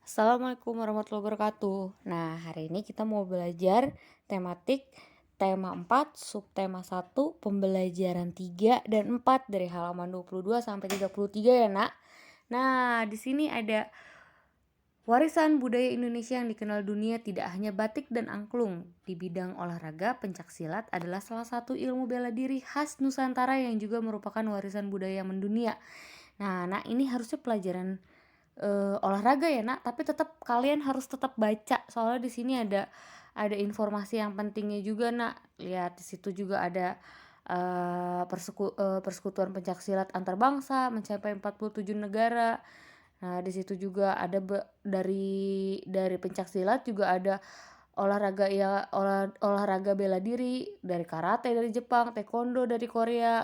Assalamualaikum warahmatullahi wabarakatuh. Nah, hari ini kita mau belajar tematik tema 4, subtema 1, pembelajaran 3 dan 4 dari halaman 22 sampai 33 ya, Nak. Nah, di sini ada warisan budaya Indonesia yang dikenal dunia tidak hanya batik dan angklung. Di bidang olahraga, pencaksilat adalah salah satu ilmu bela diri khas Nusantara yang juga merupakan warisan budaya mendunia. Nah, ini harusnya pelajaran olahraga ya, Nak, tapi tetap kalian harus tetap baca. Soalnya di sini ada informasi yang pentingnya juga, Nak. Lihat di situ juga ada persekutuan pencaksilat antar bangsa mencapai 47 negara. Nah, di situ juga ada dari pencaksilat juga ada olahraga bela diri dari karate dari Jepang, taekwondo dari Korea,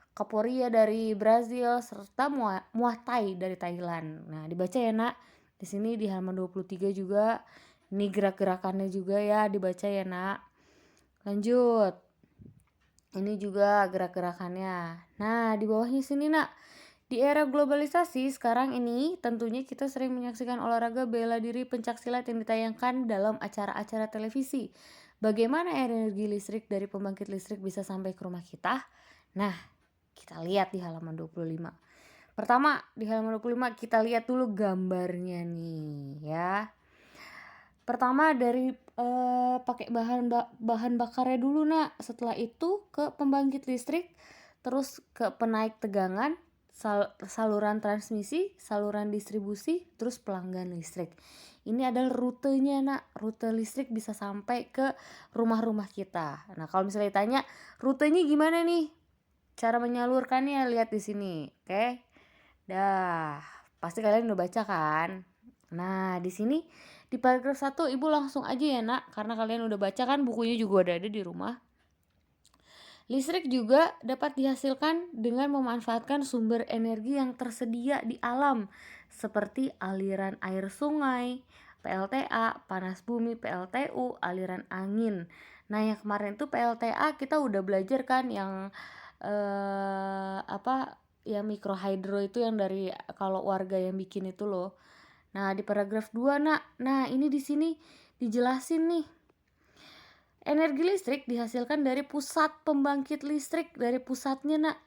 Capoeira dari Brazil serta Muay Thai dari Thailand. Nah, dibaca ya, Nak. Di sini di halaman 23 juga ini gerak-gerakannya juga ya, dibaca ya, Nak. Lanjut. Ini juga gerak-gerakannya. Nah, di bawahnya sini, Nak. Di era globalisasi sekarang ini tentunya kita sering menyaksikan olahraga bela diri pencaksilat yang ditayangkan dalam acara-acara televisi. Bagaimana energi listrik dari pembangkit listrik bisa sampai ke rumah kita? Nah, kita lihat di halaman 25. Pertama, di halaman 25 kita lihat dulu gambarnya nih ya. Pertama dari pakai bahan bakarnya dulu, Nak. Setelah itu ke pembangkit listrik, terus ke penaik tegangan, saluran transmisi, saluran distribusi, terus pelanggan listrik. Ini adalah rutenya, Nak. Rute listrik bisa sampai ke rumah-rumah kita. Nah, kalau misalnya ditanya rutenya gimana nih? Cara menyalurkannya lihat di sini, oke? Dah, pasti kalian udah baca kan? Nah, di sini di paragraf 1 Ibu langsung aja ya, Nak, karena kalian udah baca kan, bukunya juga udah ada di rumah. Listrik juga dapat dihasilkan dengan memanfaatkan sumber energi yang tersedia di alam, seperti aliran air sungai, PLTA, panas bumi, PLTU, aliran angin. Nah, yang kemarin tuh PLTA kita udah belajar kan yang yang mikrohidro itu yang dari kalau warga yang bikin itu loh. Nah, di paragraf 2, Nak. Nah, ini di sini dijelasin nih. Energi listrik dihasilkan dari pusat pembangkit listrik, dari pusatnya, Nak.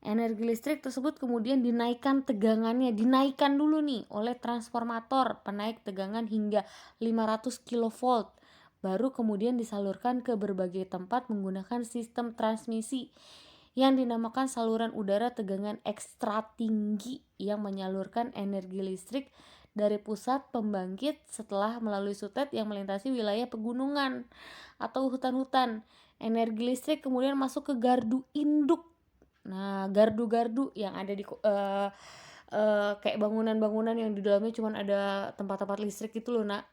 Energi listrik tersebut kemudian dinaikkan tegangannya, dinaikkan dulu nih oleh transformator penaik tegangan hingga 500 kV. Baru kemudian disalurkan ke berbagai tempat menggunakan sistem transmisi yang dinamakan saluran udara tegangan ekstra tinggi yang menyalurkan energi listrik dari pusat pembangkit setelah melalui sutet yang melintasi wilayah pegunungan atau hutan-hutan. Energi listrik kemudian masuk ke gardu induk. Nah, gardu-gardu yang ada di kayak bangunan-bangunan yang di dalamnya cuma ada tempat-tempat listrik itu loh, Nak.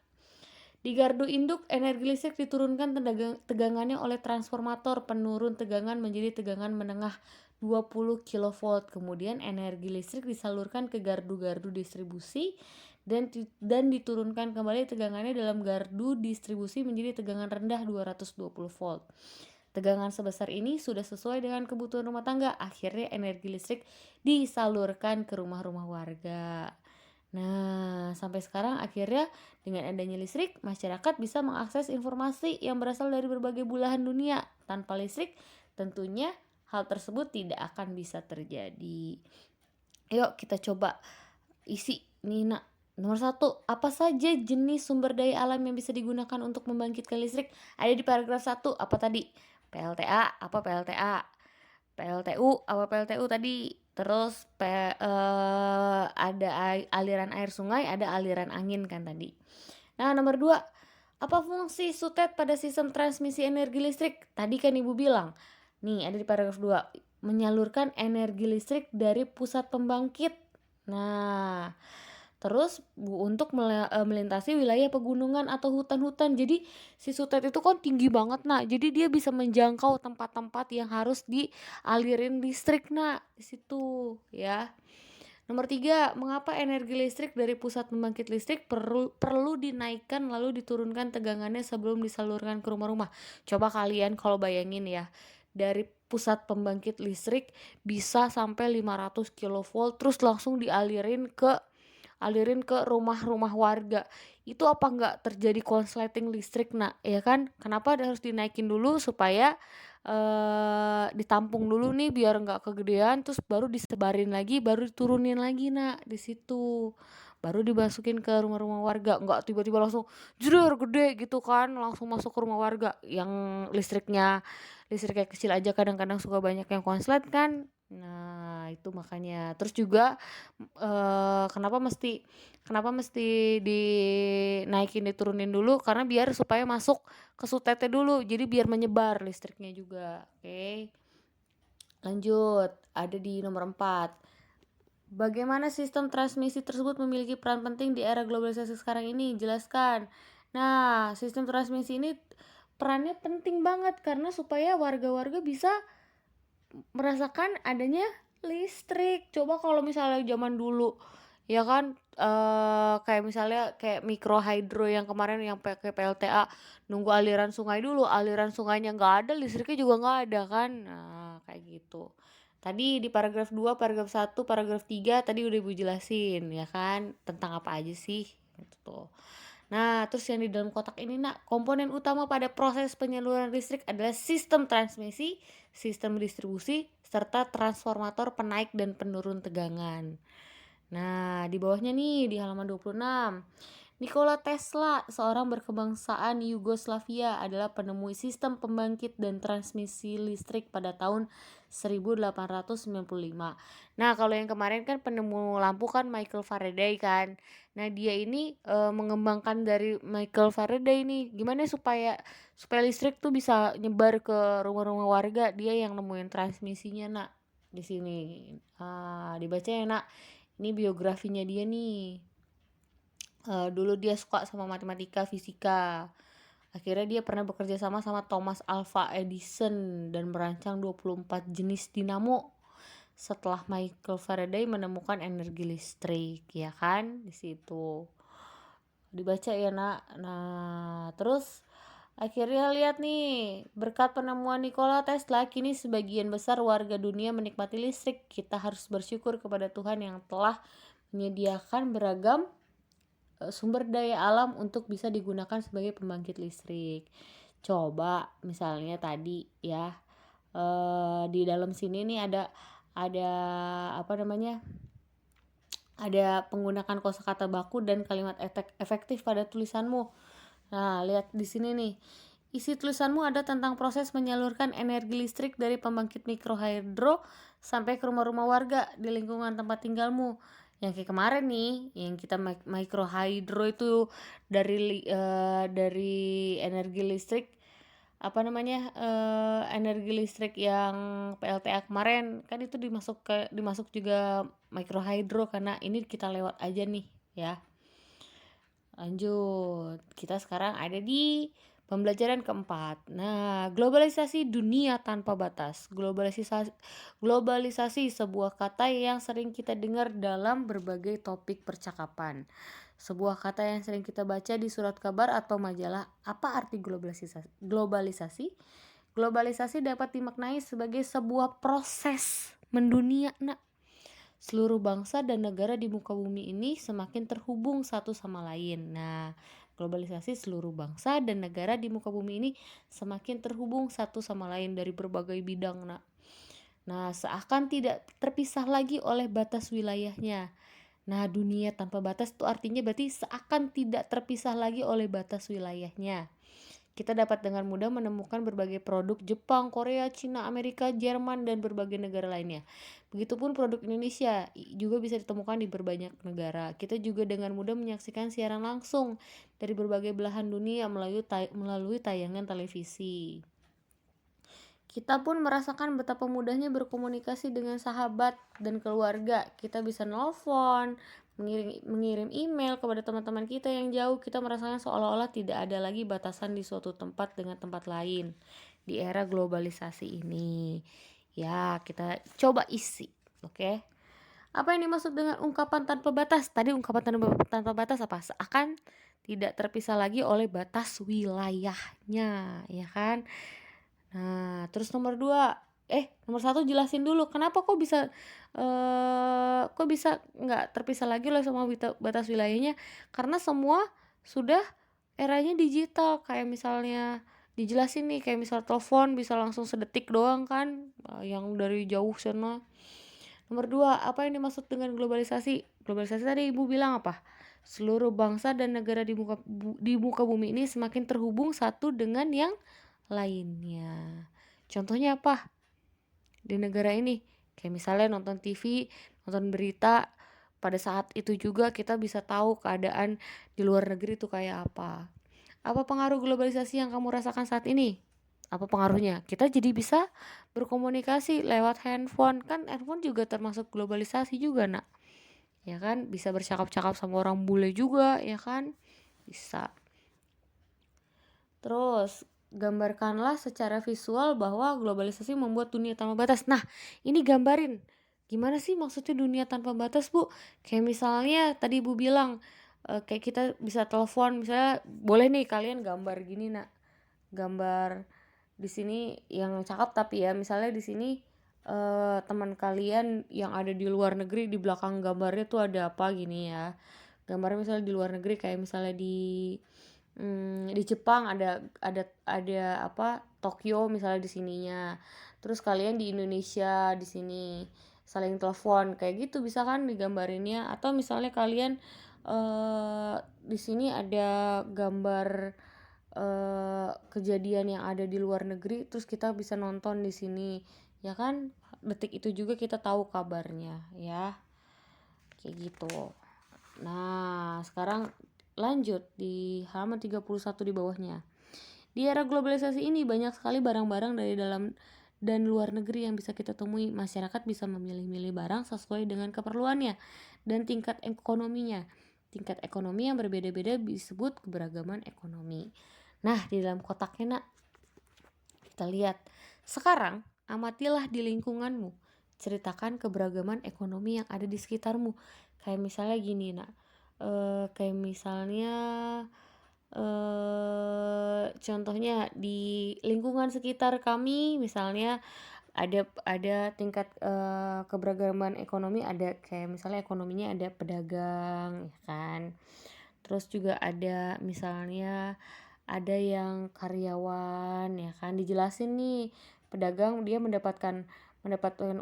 Di gardu induk, energi listrik diturunkan tegangannya oleh transformator penurun tegangan menjadi tegangan menengah 20 kV. Kemudian energi listrik disalurkan ke gardu-gardu distribusi dan diturunkan kembali tegangannya dalam gardu distribusi menjadi tegangan rendah 220 volt. Tegangan sebesar ini sudah sesuai dengan kebutuhan rumah tangga. Akhirnya energi listrik disalurkan ke rumah-rumah warga. Nah, sampai sekarang akhirnya dengan adanya listrik, masyarakat bisa mengakses informasi yang berasal dari berbagai belahan dunia. Tanpa listrik, tentunya hal tersebut tidak akan bisa terjadi. Yuk kita coba isi nih, Nak. Nomor 1, apa saja jenis sumber daya alam yang bisa digunakan untuk membangkitkan listrik? Ada di paragraf 1, apa tadi? PLTA, apa PLTA? PLTU, apa PLTU tadi? Terus ada aliran air sungai, ada aliran angin kan tadi. Nah, nomor 2, apa fungsi sutet pada sistem transmisi energi listrik? Tadi kan Ibu bilang, nih ada di paragraf 2, menyalurkan energi listrik dari pusat pembangkit. Nah, terus untuk melintasi wilayah pegunungan atau hutan-hutan. Jadi si sutet itu kan tinggi banget, Nak. Jadi dia bisa menjangkau tempat-tempat yang harus dialirin listrik, Nak, di situ ya. Nomor 3, mengapa energi listrik dari pusat pembangkit listrik perlu dinaikkan lalu diturunkan tegangannya sebelum disalurkan ke rumah-rumah? Coba kalian kalau bayangin ya, dari pusat pembangkit listrik bisa sampai 500 kV terus langsung dialirin ke alirin ke rumah-rumah warga. Itu apa nggak terjadi konsleting listrik, Nak, ya kan? Kenapa harus dinaikin dulu supaya, ditampung dulu nih biar nggak kegedean, terus baru disebarin lagi, baru diturunin lagi, Nak, di situ. Baru dimasukin ke rumah-rumah warga, nggak tiba-tiba langsung jeder gede gitu kan, langsung masuk ke rumah warga. Yang listriknya kecil aja kadang-kadang suka banyak yang konslet kan. Nah, itu makanya. Terus juga, kenapa mesti dinaikin diturunin dulu, karena biar supaya masuk ke sutetnya dulu, jadi biar menyebar listriknya juga. Oke, lanjut, ada di nomor 4. Bagaimana sistem transmisi tersebut memiliki peran penting di era globalisasi sekarang ini? Jelaskan. Nah, sistem transmisi ini perannya penting banget karena supaya warga-warga bisa merasakan adanya listrik. Coba kalau misalnya zaman dulu, ya kan, kayak misalnya kayak mikro hydro yang kemarin yang pakai PLTA, nunggu aliran sungai dulu, aliran sungainya nggak ada, listriknya juga nggak ada kan. Nah, kayak gitu. Tadi di paragraf 2, paragraf 1, paragraf 3 tadi udah Ibu jelasin ya kan, tentang apa aja sih gitu. Nah, terus yang di dalam kotak ini, Nak, komponen utama pada proses penyaluran listrik adalah sistem transmisi, sistem distribusi, serta transformator penaik dan penurun tegangan. Nah, di bawahnya nih di halaman 26. Nikola Tesla, seorang berkebangsaan Yugoslavia, adalah penemu sistem pembangkit dan transmisi listrik pada tahun 1895. Nah, kalau yang kemarin kan penemu lampu kan Michael Faraday kan. Nah, dia ini mengembangkan dari Michael Faraday nih, gimana supaya supaya listrik tuh bisa nyebar ke rumah-rumah warga. Dia yang nemuin transmisinya, Nak. Di sini. Dibaca ya, Nak. Ini biografinya dia nih. Dulu dia suka sama matematika, fisika. Akhirnya dia pernah bekerja sama Thomas Alva Edison dan merancang 24 jenis dinamo setelah Michael Faraday menemukan energi listrik, ya kan? Di situ. Dibaca ya, Nak. Nah, terus akhirnya lihat nih, berkat penemuan Nikola Tesla, kini sebagian besar warga dunia menikmati listrik. Kita harus bersyukur kepada Tuhan yang telah menyediakan beragam sumber daya alam untuk bisa digunakan sebagai pembangkit listrik. Coba misalnya tadi ya, di dalam sini nih ada apa namanya? Ada penggunaan kosakata baku dan kalimat efektif pada tulisanmu. Nah, lihat di sini nih. Isi tulisanmu ada tentang proses menyalurkan energi listrik dari pembangkit mikrohidro sampai ke rumah-rumah warga di lingkungan tempat tinggalmu. Yang kayak kemarin nih, yang kita mikrohidro itu dari energi listrik apa namanya, energi listrik yang PLTA kemarin kan itu dimasuk juga mikrohidro karena ini kita lewat aja nih ya. Lanjut, kita sekarang ada di pembelajaran keempat. Nah, globalisasi dunia tanpa batas. Globalisasi sebuah kata yang sering kita dengar dalam berbagai topik percakapan. Sebuah kata yang sering kita baca di surat kabar atau majalah. Apa arti globalisasi? Globalisasi dapat dimaknai sebagai sebuah proses mendunia. Nah, seluruh bangsa dan negara di muka bumi ini semakin terhubung satu sama lain. Nah, globalisasi seluruh bangsa dan negara di muka bumi ini semakin terhubung satu sama lain dari berbagai bidang. Nah, seakan tidak terpisah lagi oleh batas wilayahnya. Nah, dunia tanpa batas itu artinya berarti seakan tidak terpisah lagi oleh batas wilayahnya. Kita dapat dengan mudah menemukan berbagai produk Jepang, Korea, Cina, Amerika, Jerman, dan berbagai negara lainnya. Begitupun produk Indonesia juga bisa ditemukan di berbanyak negara. Kita juga dengan mudah menyaksikan siaran langsung dari berbagai belahan dunia melalui tayangan televisi. Kita pun merasakan betapa mudahnya berkomunikasi dengan sahabat dan keluarga. Kita bisa nelfon, mengirim email kepada teman-teman kita yang jauh. Kita merasakan seolah-olah tidak ada lagi batasan di suatu tempat dengan tempat lain di era globalisasi ini. Ya, kita coba isi, oke? Apa yang dimaksud dengan ungkapan tanpa batas? Tadi ungkapan tanpa batas apa? Seakan tidak terpisah lagi oleh batas wilayahnya, ya kan? Nah, terus nomor 2, nomor satu jelasin dulu kenapa kok bisa nggak terpisah lagi loh sama batas wilayahnya, karena semua sudah eranya digital. Kayak misalnya dijelasin nih, kayak misal telepon bisa langsung sedetik doang kan, yang dari jauh sana. Nomor dua, apa yang dimaksud dengan globalisasi? Globalisasi tadi Ibu bilang apa? Seluruh bangsa dan negara di muka bumi ini semakin terhubung satu dengan yang lainnya. Contohnya apa? Di negara ini, kayak misalnya nonton TV, nonton berita, pada saat itu juga kita bisa tahu keadaan di luar negeri itu kayak apa. Apa pengaruh globalisasi yang kamu rasakan saat ini? Apa pengaruhnya? Kita jadi bisa berkomunikasi lewat handphone. Kan handphone juga termasuk globalisasi juga, Nak. Ya kan? Bisa bercakap-cakap sama orang bule juga, ya kan? Bisa. Terus, gambarkanlah secara visual bahwa globalisasi membuat dunia tanpa batas. Nah, ini gambarin. Gimana sih maksudnya dunia tanpa batas, Bu? Kayak misalnya tadi Ibu bilang, kayak kita bisa telepon, misalnya boleh nih kalian gambar gini, Nak. Gambar di sini yang cakep, tapi ya misalnya di sini teman kalian yang ada di luar negeri, di belakang gambarnya tuh ada apa gini ya. Gambarnya misalnya di luar negeri, kayak misalnya di Jepang ada apa, Tokyo misalnya di sininya. Terus kalian di Indonesia di sini saling telepon kayak gitu, bisa kan digambarinnya. Atau misalnya kalian di sini ada gambar kejadian yang ada di luar negeri, terus kita bisa nonton di sini, ya kan? Detik itu juga kita tahu kabarnya, ya. Kayak gitu. Nah, sekarang lanjut di halaman 31 di bawahnya. Di era globalisasi ini banyak sekali barang-barang dari dalam dan luar negeri yang bisa kita temui. Masyarakat bisa memilih-milih barang sesuai dengan keperluannya dan tingkat ekonominya. Tingkat ekonomi yang berbeda-beda disebut keberagaman ekonomi. Nah, di dalam kotaknya, Nak, kita lihat. Sekarang, amatilah di lingkunganmu. Ceritakan keberagaman ekonomi yang ada di sekitarmu. Kayak misalnya gini, Nak. Kayak misalnya contohnya di lingkungan sekitar kami, misalnya ada tingkat keberagaman ekonomi, ada kayak misalnya ekonominya ada pedagang, ya kan. Terus juga ada misalnya ada yang karyawan, ya kan, dijelasin nih, pedagang dia mendapatkan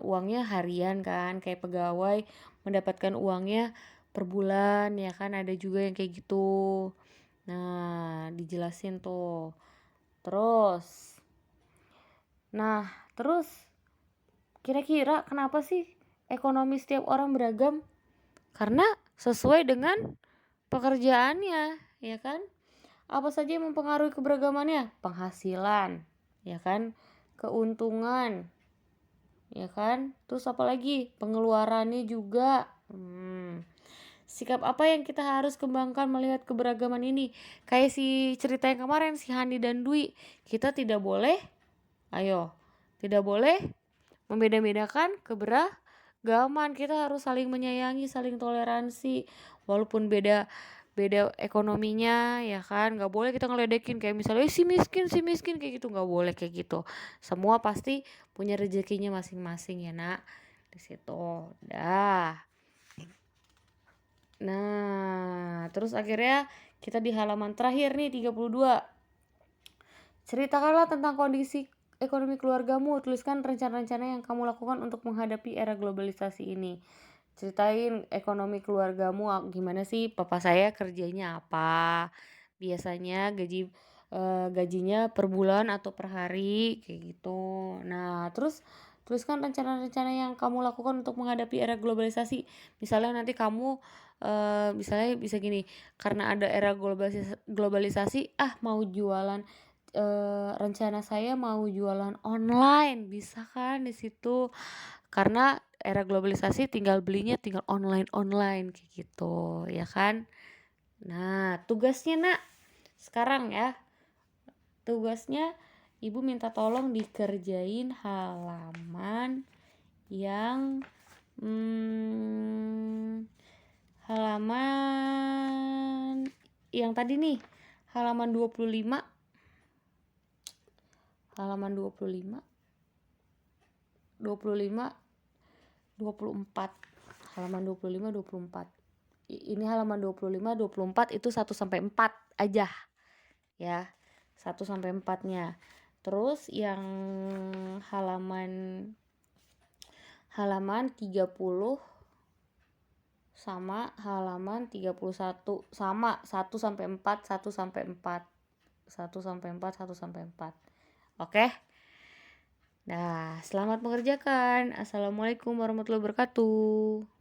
uangnya harian kan, kayak pegawai mendapatkan uangnya per bulan, ya kan, ada juga yang kayak gitu. Nah, dijelasin tuh. Terus kira-kira kenapa sih ekonomi setiap orang beragam? Karena sesuai dengan pekerjaannya, ya kan? Apa saja yang mempengaruhi keberagamannya? Penghasilan, ya kan? Keuntungan, ya kan? Terus apa lagi? Pengeluarannya juga. Sikap apa yang kita harus kembangkan melihat keberagaman ini? Kayak si cerita yang kemarin, si Hani dan Dwi. Kita tidak boleh membeda-bedakan keberagaman. Kita harus saling menyayangi, saling toleransi, walaupun beda ekonominya, ya kan. Nggak boleh kita ngeledekin kayak misalnya si miskin kayak gitu, nggak boleh kayak gitu. Semua pasti punya rezekinya masing-masing, ya, Nak. Di situ Nah, terus akhirnya kita di halaman terakhir nih 32. Ceritakanlah tentang kondisi ekonomi keluargamu. Tuliskan rencana-rencana yang kamu lakukan untuk menghadapi era globalisasi ini. Ceritain ekonomi keluargamu gimana sih, papa saya kerjanya apa, biasanya gajinya per bulan atau per hari, kayak gitu. Nah, terus tuliskan rencana-rencana yang kamu lakukan untuk menghadapi era globalisasi. Misalnya nanti kamu misalnya bisa gini, karena ada era globalisasi, mau jualan, rencana saya mau jualan online, bisa kan di situ. Karena era globalisasi tinggal belinya tinggal online kayak gitu, ya kan. Nah, tugasnya, Nak, sekarang ya. Tugasnya Ibu minta tolong dikerjain halaman yang halaman yang tadi nih, halaman 25. 25, 24. Halaman 25, 24. Ini halaman 25, 24 itu 1 sampai 4 aja. Ya. 1 sampai 4-nya. Terus yang halaman 30 sama halaman 31 sama 1 sampai 4, 1 sampai 4. 1 sampai 4, 1 sampai 4. Oke? Nah, selamat mengerjakan. Assalamualaikum warahmatullahi wabarakatuh.